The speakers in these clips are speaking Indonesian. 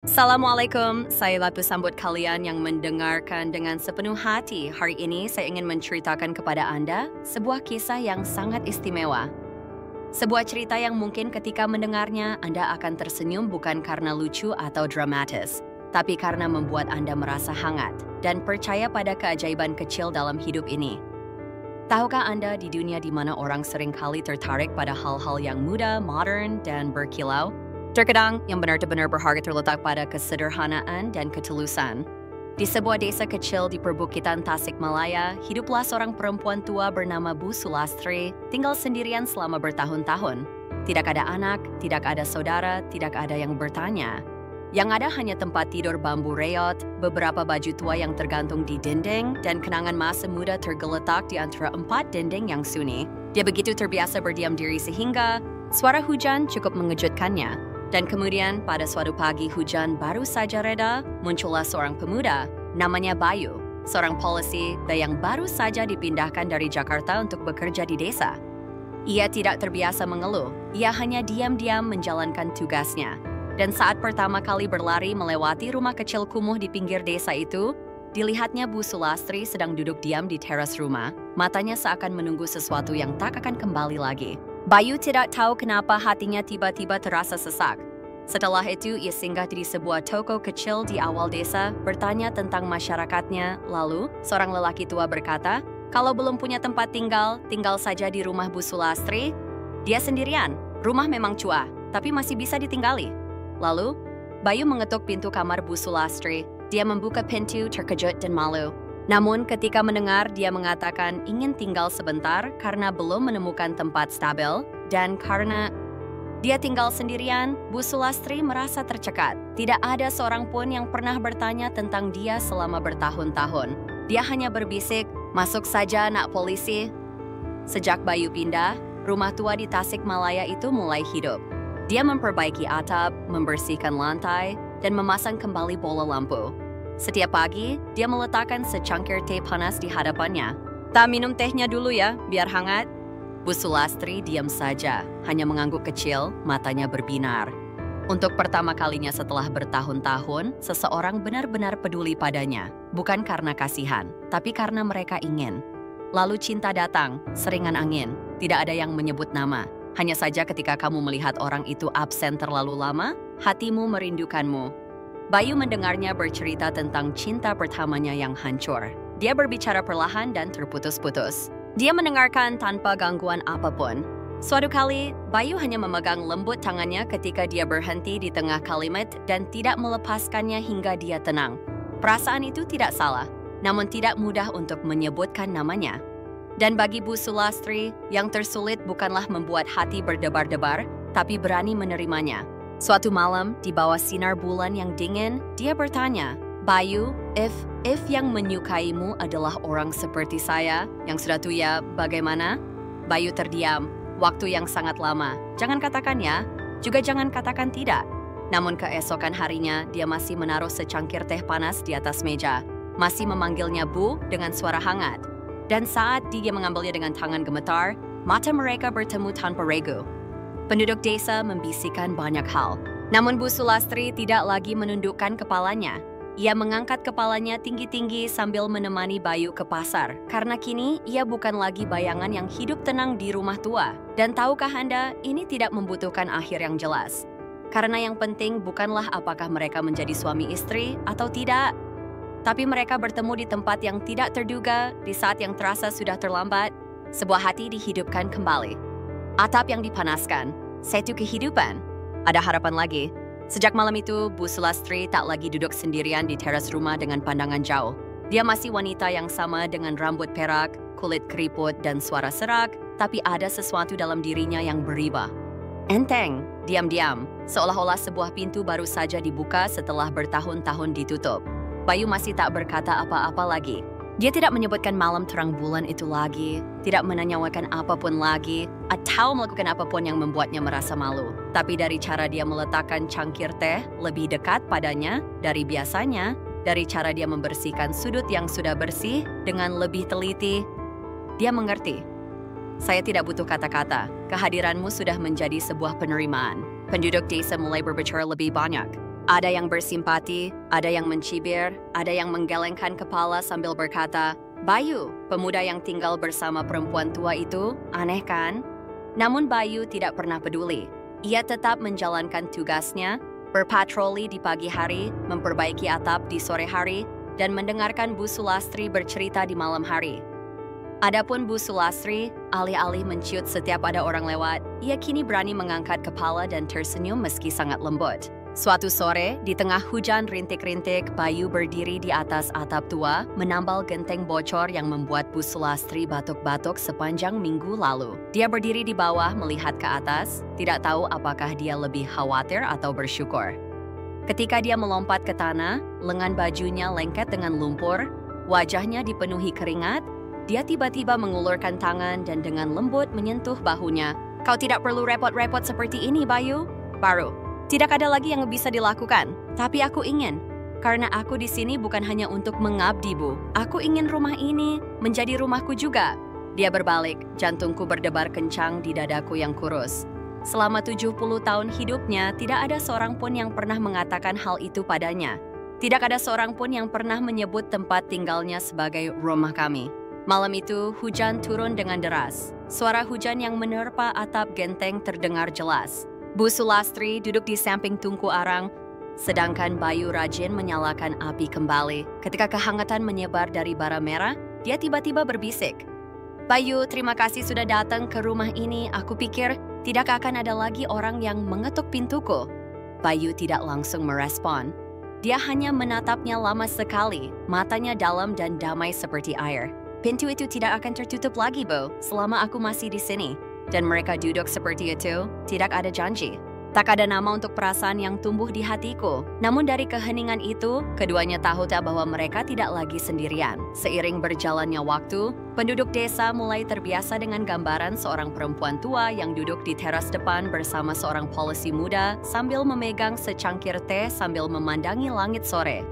Assalamualaikum, saya Latu sambut kalian yang mendengarkan dengan sepenuh hati. Hari ini saya ingin menceritakan kepada Anda sebuah kisah yang sangat istimewa. Sebuah cerita yang mungkin ketika mendengarnya Anda akan tersenyum bukan karena lucu atau dramatis, tapi karena membuat Anda merasa hangat dan percaya pada keajaiban kecil dalam hidup ini. Tahukah Anda di dunia di mana orang seringkali tertarik pada hal-hal yang mudah, modern, dan berkilau? Terkadang, yang benar-benar berharga terletak pada kesederhanaan dan ketulusan. Di sebuah desa kecil di perbukitan Tasikmalaya, hiduplah seorang perempuan tua bernama Bu Sulastri, tinggal sendirian selama bertahun-tahun. Tidak ada anak, tidak ada saudara, tidak ada yang bertanya. Yang ada hanya tempat tidur bambu reot, beberapa baju tua yang tergantung di dinding, dan kenangan masa muda tergeletak di antara 4 dinding yang sunyi. Dia begitu terbiasa berdiam diri sehingga suara hujan cukup mengejutkannya. Dan kemudian pada suatu pagi hujan baru saja reda, muncullah seorang pemuda, namanya Bayu, seorang polisi yang baru saja dipindahkan dari Jakarta untuk bekerja di desa. Ia tidak terbiasa mengeluh, ia hanya diam-diam menjalankan tugasnya. Dan saat pertama kali berlari melewati rumah kecil kumuh di pinggir desa itu, dilihatnya Bu Sulastri sedang duduk diam di teras rumah, matanya seakan menunggu sesuatu yang tak akan kembali lagi. Bayu tidak tahu kenapa hatinya tiba-tiba terasa sesak. Setelah itu, ia singgah di sebuah toko kecil di awal desa, bertanya tentang masyarakatnya. Lalu, seorang lelaki tua berkata, kalau belum punya tempat tinggal, tinggal saja di rumah Bu Sulastri. Dia sendirian, rumah memang cua, tapi masih bisa ditinggali. Lalu, Bayu mengetuk pintu kamar Bu Sulastri. Dia membuka pintu terkejut dan malu. Namun ketika mendengar dia mengatakan ingin tinggal sebentar karena belum menemukan tempat stabil dan karena dia tinggal sendirian, Bu Sulastri merasa tercekat. Tidak ada seorang pun yang pernah bertanya tentang dia selama bertahun-tahun. Dia hanya berbisik, masuk saja nak polisi. Sejak Bayu pindah, rumah tua di Tasikmalaya itu mulai hidup. Dia memperbaiki atap, membersihkan lantai, dan memasang kembali bola lampu. Setiap pagi, dia meletakkan secangkir teh panas di hadapannya. Tak minum tehnya dulu ya, biar hangat. Bu Sulastri diam saja, hanya mengangguk kecil, matanya berbinar. Untuk pertama kalinya setelah bertahun-tahun, seseorang benar-benar peduli padanya. Bukan karena kasihan, tapi karena mereka ingin. Lalu cinta datang, seringan angin. Tidak ada yang menyebut nama. Hanya saja ketika kamu melihat orang itu absen terlalu lama, hatimu merindukanmu. Bayu mendengarnya bercerita tentang cinta pertamanya yang hancur. Dia berbicara perlahan dan terputus-putus. Dia mendengarkan tanpa gangguan apapun. Suatu kali, Bayu hanya memegang lembut tangannya ketika dia berhenti di tengah kalimat dan tidak melepaskannya hingga dia tenang. Perasaan itu tidak salah, namun tidak mudah untuk menyebutkan namanya. Dan bagi Bu Sulastri, yang tersulit bukanlah membuat hati berdebar-debar, tapi berani menerimanya. Suatu malam, di bawah sinar bulan yang dingin, dia bertanya, Bayu, if yang menyukaimu adalah orang seperti saya, yang sudah tua, bagaimana? Bayu terdiam, waktu yang sangat lama. Jangan katakan ya, juga jangan katakan tidak. Namun keesokan harinya, dia masih menaruh secangkir teh panas di atas meja, masih memanggilnya Bu dengan suara hangat. Dan saat dia mengambilnya dengan tangan gemetar, mata mereka bertemu tanpa ragu. Penduduk desa membisikkan banyak hal. Namun Bu Sulastri tidak lagi menundukkan kepalanya. Ia mengangkat kepalanya tinggi-tinggi sambil menemani Bayu ke pasar. Karena kini ia bukan lagi bayangan yang hidup tenang di rumah tua. Dan tahukah Anda, ini tidak membutuhkan akhir yang jelas. Karena yang penting bukanlah apakah mereka menjadi suami istri atau tidak. Tapi mereka bertemu di tempat yang tidak terduga, di saat yang terasa sudah terlambat. Sebuah hati dihidupkan kembali. Atap yang dipanaskan, satu kehidupan. Ada harapan lagi. Sejak malam itu, Bu Sulastri tak lagi duduk sendirian di teras rumah dengan pandangan jauh. Dia masih wanita yang sama dengan rambut perak, kulit keriput, dan suara serak, tapi ada sesuatu dalam dirinya yang berubah. Enteng, diam-diam, seolah-olah sebuah pintu baru saja dibuka setelah bertahun-tahun ditutup. Bayu masih tak berkata apa-apa lagi. Dia tidak menyebutkan malam terang bulan itu lagi, tidak menanyakan apapun lagi, atau melakukan apapun yang membuatnya merasa malu. Tapi dari cara dia meletakkan cangkir teh lebih dekat padanya dari biasanya, dari cara dia membersihkan sudut yang sudah bersih dengan lebih teliti, dia mengerti. Saya tidak butuh kata-kata, kehadiranmu sudah menjadi sebuah penerimaan. Penduduk desa mulai berbicara lebih banyak. Ada yang bersimpati, ada yang mencibir, ada yang menggelengkan kepala sambil berkata, "Bayu, pemuda yang tinggal bersama perempuan tua itu, aneh kan?" Namun Bayu tidak pernah peduli. Ia tetap menjalankan tugasnya, berpatroli di pagi hari, memperbaiki atap di sore hari, dan mendengarkan Bu Sulastri bercerita di malam hari. Adapun Bu Sulastri, alih-alih menciut setiap ada orang lewat, ia kini berani mengangkat kepala dan tersenyum meski sangat lembut. Suatu sore, di tengah hujan rintik-rintik, Bayu berdiri di atas atap tua, menambal genteng bocor yang membuat Bu Sulastri batuk-batuk sepanjang minggu lalu. Dia berdiri di bawah melihat ke atas, tidak tahu apakah dia lebih khawatir atau bersyukur. Ketika dia melompat ke tanah, lengan bajunya lengket dengan lumpur, wajahnya dipenuhi keringat, dia tiba-tiba mengulurkan tangan dan dengan lembut menyentuh bahunya. "Kau tidak perlu repot-repot seperti ini, Bayu." "Baru. Tidak ada lagi yang bisa dilakukan, tapi aku ingin. Karena aku di sini bukan hanya untuk mengabdi, Bu. Aku ingin rumah ini menjadi rumahku juga." Dia berbalik, jantungku berdebar kencang di dadaku yang kurus. Selama 70 tahun hidupnya, tidak ada seorang pun yang pernah mengatakan hal itu padanya. Tidak ada seorang pun yang pernah menyebut tempat tinggalnya sebagai rumah kami. Malam itu, hujan turun dengan deras. Suara hujan yang menerpa atap genteng terdengar jelas. Bu Sulastri duduk di samping tungku arang, sedangkan Bayu rajin menyalakan api kembali. Ketika kehangatan menyebar dari bara merah, dia tiba-tiba berbisik, "Bayu, terima kasih sudah datang ke rumah ini. Aku pikir tidak akan ada lagi orang yang mengetuk pintuku." Bayu tidak langsung merespon. Dia hanya menatapnya lama sekali, matanya dalam dan damai seperti air. "Pintu itu tidak akan tertutup lagi, Bu, selama aku masih di sini." Dan mereka duduk seperti itu, tidak ada janji. Tak ada nama untuk perasaan yang tumbuh di hatiku. Namun dari keheningan itu, keduanya tahu bahwa mereka tidak lagi sendirian. Seiring berjalannya waktu, penduduk desa mulai terbiasa dengan gambaran seorang perempuan tua yang duduk di teras depan bersama seorang polisi muda sambil memegang secangkir teh sambil memandangi langit sore.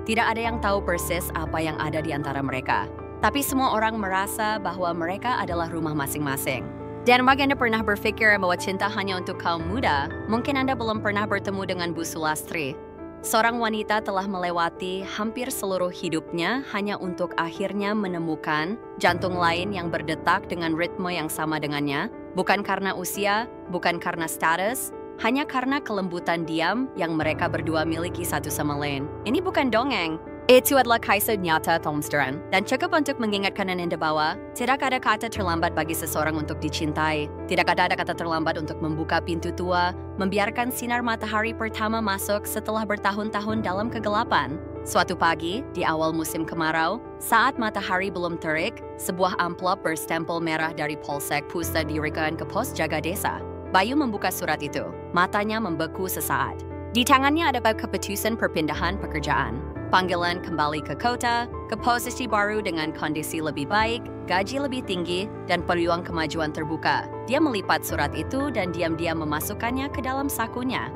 Tidak ada yang tahu persis apa yang ada di antara mereka. Tapi semua orang merasa bahwa mereka adalah rumah masing-masing. Dan bagi Anda pernah berpikir bahwa cinta hanya untuk kaum muda, mungkin Anda belum pernah bertemu dengan Bu Sulastri. Seorang wanita telah melewati hampir seluruh hidupnya hanya untuk akhirnya menemukan jantung lain yang berdetak dengan ritme yang sama dengannya, bukan karena usia, bukan karena status, hanya karena kelembutan diam yang mereka berdua miliki satu sama lain. Ini bukan dongeng. Itu adalah kisah nyata Tolmsteran, dan cukup untuk mengingatkan Anda bahwa tidak ada kata terlambat bagi seseorang untuk dicintai. Tidak ada kata terlambat untuk membuka pintu tua, membiarkan sinar matahari pertama masuk setelah bertahun-tahun dalam kegelapan. Suatu pagi, di awal musim kemarau, saat matahari belum terik, sebuah amplop berstempel merah dari Polsek Pusat diberikan ke pos jaga desa. Bayu membuka surat itu, matanya membeku sesaat. Di tangannya ada keputusan perpindahan pekerjaan. Panggilan kembali ke kota, ke posisi baru dengan kondisi lebih baik, gaji lebih tinggi, dan peluang kemajuan terbuka. Dia melipat surat itu dan diam-diam memasukkannya ke dalam sakunya.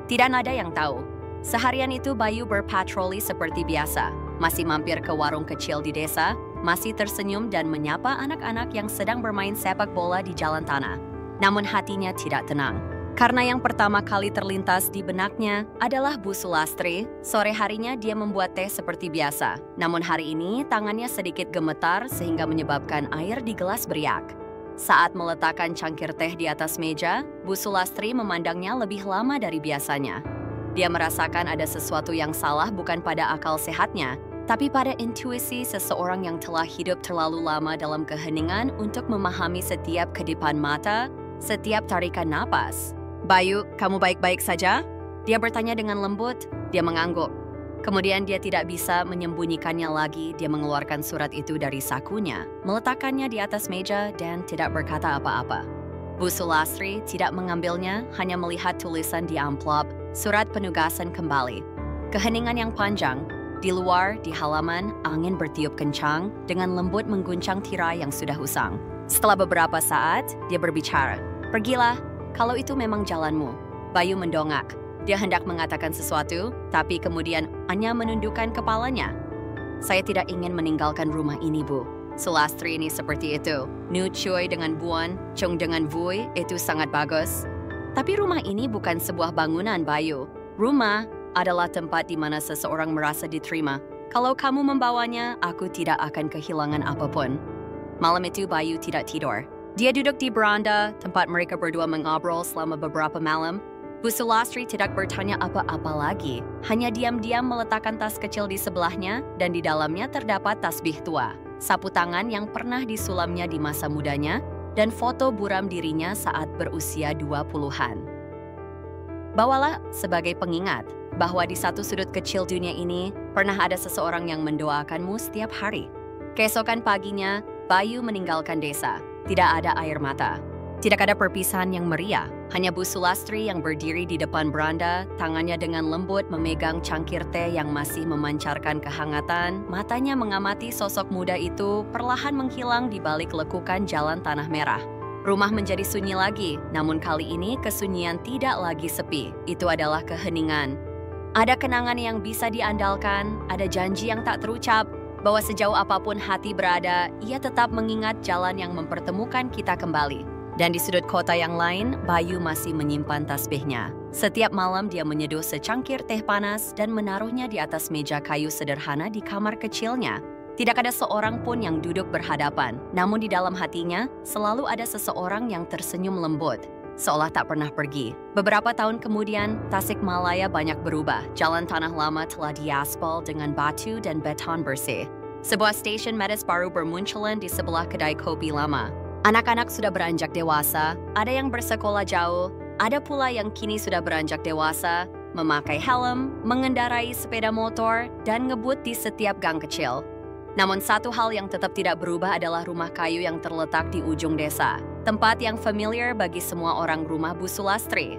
Tidak ada yang tahu. Seharian itu Bayu berpatroli seperti biasa, masih mampir ke warung kecil di desa, masih tersenyum dan menyapa anak-anak yang sedang bermain sepak bola di jalan tanah. Namun hatinya tidak tenang. Karena yang pertama kali terlintas di benaknya adalah Bu Sulastri. Sore harinya dia membuat teh seperti biasa. Namun hari ini tangannya sedikit gemetar sehingga menyebabkan air di gelas beriak. Saat meletakkan cangkir teh di atas meja, Bu Sulastri memandangnya lebih lama dari biasanya. Dia merasakan ada sesuatu yang salah bukan pada akal sehatnya, tapi pada intuisi seseorang yang telah hidup terlalu lama dalam keheningan untuk memahami setiap kedipan mata, setiap tarikan napas. "Bayu, kamu baik-baik saja?" Dia bertanya dengan lembut. Dia mengangguk. Kemudian dia tidak bisa menyembunyikannya lagi. Dia mengeluarkan surat itu dari sakunya, meletakkannya di atas meja dan tidak berkata apa-apa. Bu Sulastri tidak mengambilnya, hanya melihat tulisan di amplop, surat penugasan kembali. Keheningan yang panjang. Di luar, di halaman, angin bertiup kencang dengan lembut mengguncang tirai yang sudah usang. Setelah beberapa saat, dia berbicara. "Pergilah. Kalau itu memang jalanmu." Bayu mendongak. Dia hendak mengatakan sesuatu, tapi kemudian hanya menundukkan kepalanya. "Saya tidak ingin meninggalkan rumah ini, Bu. Sulastri ini seperti itu. Nu Choi dengan Buan, Chung dengan Vui, itu sangat bagus. Tapi rumah ini bukan sebuah bangunan, Bayu. Rumah adalah tempat di mana seseorang merasa diterima. Kalau kamu membawanya, aku tidak akan kehilangan apapun. Malam itu Bayu tidak tidur. Dia duduk di beranda, tempat mereka berdua mengobrol selama beberapa malam. Bu Sulastri tidak bertanya apa-apa lagi. Hanya diam-diam meletakkan tas kecil di sebelahnya dan di dalamnya terdapat tasbih tua, sapu tangan yang pernah disulamnya di masa mudanya, dan foto buram dirinya saat berusia 20-an. Bawalah sebagai pengingat bahwa di satu sudut kecil dunia ini pernah ada seseorang yang mendoakanmu setiap hari. Keesokan paginya, Bayu meninggalkan desa. Tidak ada air mata. Tidak ada perpisahan yang meriah. Hanya Bu Sulastri yang berdiri di depan beranda, tangannya dengan lembut memegang cangkir teh yang masih memancarkan kehangatan. Matanya mengamati sosok muda itu perlahan menghilang di balik lekukan jalan tanah merah. Rumah menjadi sunyi lagi, namun kali ini kesunyian tidak lagi sepi. Itu adalah keheningan. Ada kenangan yang bisa diandalkan, ada janji yang tak terucap, bahwa sejauh apapun hati berada, ia tetap mengingat jalan yang mempertemukan kita kembali. Dan di sudut kota yang lain, Bayu masih menyimpan tasbihnya. Setiap malam dia menyeduh secangkir teh panas dan menaruhnya di atas meja kayu sederhana di kamar kecilnya. Tidak ada seorang pun yang duduk berhadapan, namun di dalam hatinya selalu ada seseorang yang tersenyum lembut, seolah tak pernah pergi. Beberapa tahun kemudian, Tasikmalaya banyak berubah. Jalan tanah lama telah diaspal dengan batu dan beton bersih. Sebuah stasiun medis baru bermunculan di sebelah kedai kopi lama. Anak-anak sudah beranjak dewasa, ada yang bersekolah jauh, ada pula yang kini sudah beranjak dewasa, memakai helm, mengendarai sepeda motor, dan ngebut di setiap gang kecil. Namun satu hal yang tetap tidak berubah adalah rumah kayu yang terletak di ujung desa. Tempat yang familiar bagi semua orang rumah Bu Sulastri.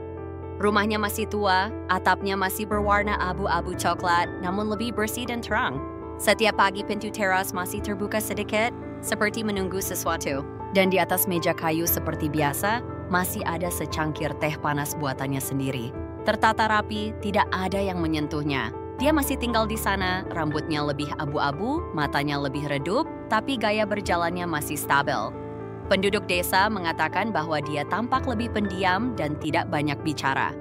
Rumahnya masih tua, atapnya masih berwarna abu-abu coklat, namun lebih bersih dan terang. Setiap pagi pintu teras masih terbuka sedikit, seperti menunggu sesuatu. Dan di atas meja kayu seperti biasa, masih ada secangkir teh panas buatannya sendiri. Tertata rapi, tidak ada yang menyentuhnya. Dia masih tinggal di sana, rambutnya lebih abu-abu, matanya lebih redup, tapi gaya berjalannya masih stabil. Penduduk desa mengatakan bahwa dia tampak lebih pendiam dan tidak banyak bicara.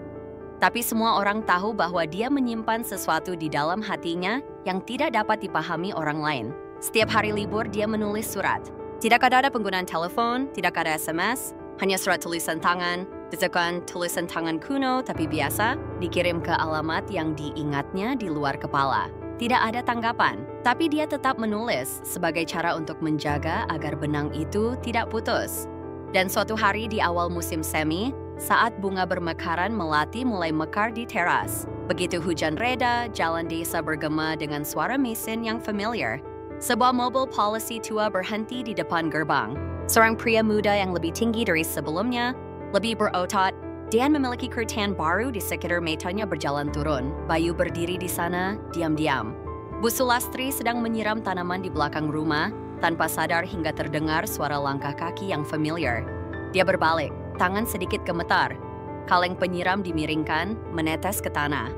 Tapi semua orang tahu bahwa dia menyimpan sesuatu di dalam hatinya yang tidak dapat dipahami orang lain. Setiap hari libur dia menulis surat. Tidak ada penggunaan telepon, tidak ada SMS, hanya surat tulisan tangan. Bukan tulisan tangan kuno tapi biasa, dikirim ke alamat yang diingatnya di luar kepala. Tidak ada tanggapan, tapi dia tetap menulis sebagai cara untuk menjaga agar benang itu tidak putus. Dan suatu hari di awal musim semi, saat bunga bermekaran melati mulai mekar di teras. Begitu hujan reda, jalan desa bergema dengan suara mesin yang familiar. Sebuah mobil polisi tua berhenti di depan gerbang. Seorang pria muda yang lebih tinggi dari sebelumnya, lebih berotot, dan memiliki kertian baru di sekitar matanya berjalan turun. Bayu berdiri di sana, diam-diam. Bu Sulastri sedang menyiram tanaman di belakang rumah, tanpa sadar hingga terdengar suara langkah kaki yang familiar. Dia berbalik, tangan sedikit gemetar. Kaleng penyiram dimiringkan, menetes ke tanah.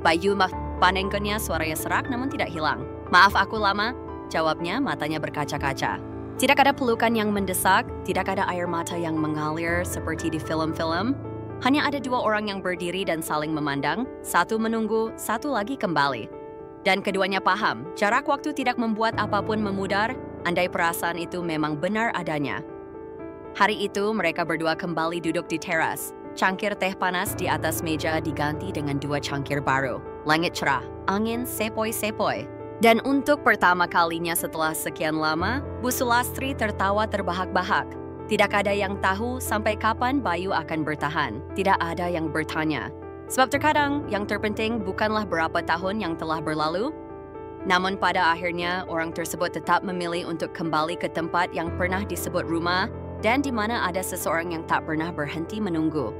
Bayu panengkannya, suaranya serak namun tidak hilang. "Maaf aku lama," jawabnya, matanya berkaca-kaca. Tidak ada pelukan yang mendesak, tidak ada air mata yang mengalir seperti di film-film. Hanya ada dua orang yang berdiri dan saling memandang, satu menunggu, satu lagi kembali. Dan keduanya paham, jarak waktu tidak membuat apapun memudar, andai perasaan itu memang benar adanya. Hari itu mereka berdua kembali duduk di teras. Cangkir teh panas di atas meja diganti dengan dua cangkir baru. Langit cerah, angin sepoi-sepoi. Dan untuk pertama kalinya setelah sekian lama, Bu Sulastri tertawa terbahak-bahak. Tidak ada yang tahu sampai kapan Bayu akan bertahan. Tidak ada yang bertanya. Sebab terkadang yang terpenting bukanlah berapa tahun yang telah berlalu, namun pada akhirnya orang tersebut tetap memilih untuk kembali ke tempat yang pernah disebut rumah dan di mana ada seseorang yang tak pernah berhenti menunggu.